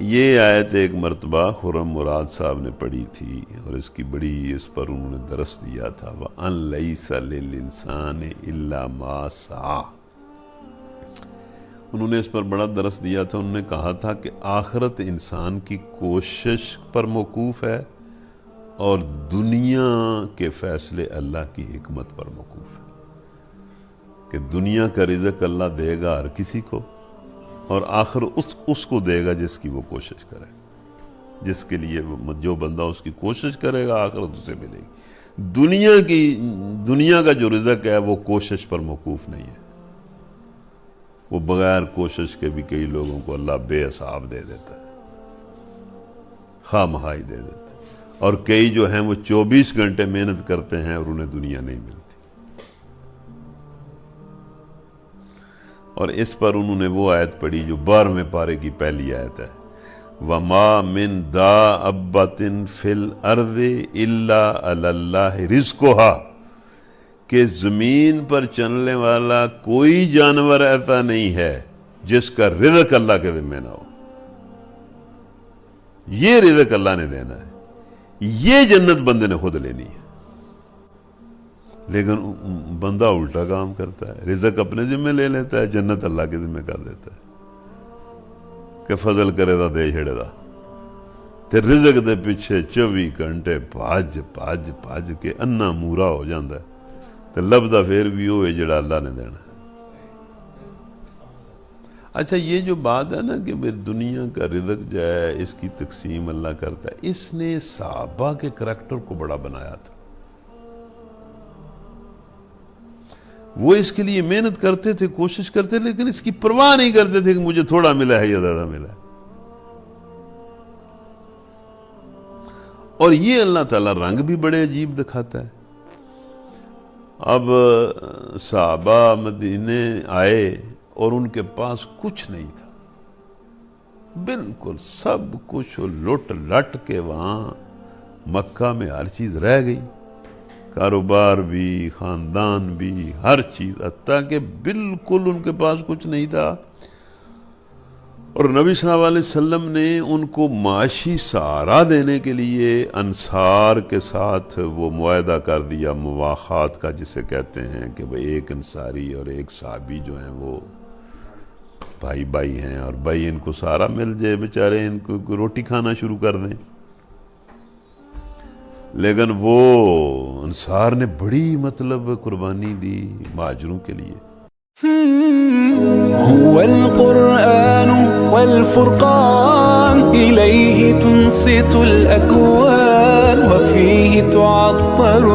یہ آیت ایک مرتبہ خرم مراد صاحب نے پڑھی تھی اور اس کی بڑی اس پر انہوں نے درس دیا تھا وَأَن لَيْسَ لِلْإِنسَانِ إِلَّا مَا سَعَى۔ انہوں نے اس پر بڑا درس دیا تھا. انہوں نے کہا تھا کہ آخرت انسان کی کوشش پر موقوف ہے اور دنیا کے فیصلے اللہ کی حکمت پر موقوف ہے، کہ دنیا کا رزق اللہ دے گا ہر کسی کو اور آخر اس کو دے گا جس کی وہ کوشش کرے، جس کے لیے جو بندہ اس کی کوشش کرے گا آخرت اسے ملے گی. دنیا کا جو رزق ہے وہ کوشش پر موقوف نہیں ہے، وہ بغیر کوشش کے بھی کئی لوگوں کو اللہ بے حساب دے دیتا ہے، خواہ مخواہ دے دیتا ہے، اور کئی جو ہیں وہ 24 گھنٹے محنت کرتے ہیں اور انہیں دنیا نہیں ملتی. اور اس پر انہوں نے وہ آیت پڑھی جو 12ویں پارے کی پہلی آیت ہے، وَمَا مِن دَابَّةٍ فِي الْأَرْضِ إِلَّا عَلَى اللَّهِ رِزْقُهَا، کہ زمین پر چلنے والا کوئی جانور ایسا نہیں ہے جس کا رزق اللہ کے ذمہ نہ ہو. یہ رزق اللہ نے دینا ہے، یہ جنت بندے نے خود لینی ہے. لیکن بندہ الٹا کام کرتا ہے، رزق اپنے ذمہ لے لیتا ہے، جنت اللہ کے ذمہ کر دیتا ہے کہ فضل کرے دا دے چھڑے دا، تے رزق دے پیچھے 24 گھنٹے بھاج کے انا مورا ہو جاندہ ہے، تے لبدا پھر بھی ہوئے جڑا اللہ نے دینا ہے. اچھا، یہ جو بات ہے نا کہ دنیا کا رزق جو ہے اس کی تقسیم اللہ کرتا ہے، اس نے صحابہ کے کریکٹر کو بڑا بنایا تھا. وہ اس کے لیے محنت کرتے تھے، کوشش کرتے، لیکن اس کی پرواہ نہیں کرتے تھے کہ مجھے تھوڑا ملا ہے یا زیادہ ملا ہے. اور یہ اللہ تعالیٰ رنگ بھی بڑے عجیب دکھاتا ہے. اب صحابہ مدینے آئے اور ان کے پاس کچھ نہیں تھا، بالکل سب کچھ لٹ لٹ کے وہاں مکہ میں ہر چیز رہ گئی، کاروبار بھی، خاندان بھی، ہر چیز، حتیٰ کہ بالکل ان کے پاس کچھ نہیں تھا. اور نبی صلی اللہ علیہ وسلم نے ان کو معاشی سہارا دینے کے لیے انصار کے ساتھ وہ معاہدہ کر دیا، مواخات کا جسے کہتے ہیں، کہ بھئی ایک انصاری اور ایک صحابی جو ہیں وہ بھائی ہیں، اور بھائی ان کو سہارا مل جائے، بیچارے ان کو روٹی کھانا شروع کر دیں. لیکن وہ انصار نے بڑی قربانی دی مہاجروں کے لیے. هو القرآن والفرقان إليه تنصت الأكوان وفيه تعطر